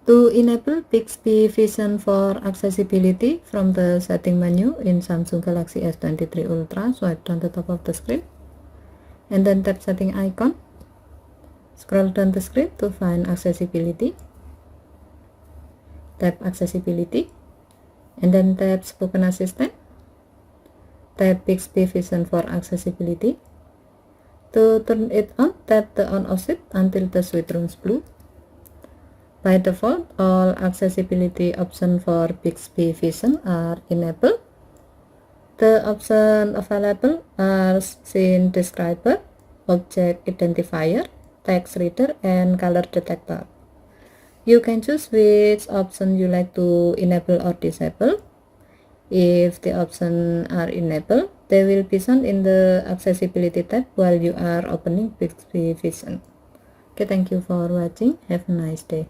To enable Bixby Vision for accessibility from the setting menu in Samsung Galaxy S23 Ultra, swipe down the top of the screen and then tap setting icon. Scroll down the screen to find accessibility. Tap accessibility and then tap spoken assistant. Tap Bixby Vision for accessibility. To turn it on, tap the on off switch until the switch turns blue. By default, all accessibility options for Bixby Vision are enabled. The options available are scene describer, object identifier, text reader, and color detector. You can choose which option you like to enable or disable. If the options are enabled, they will be shown in the accessibility tab while you are opening Bixby Vision. Okay, thank you for watching. Have a nice day.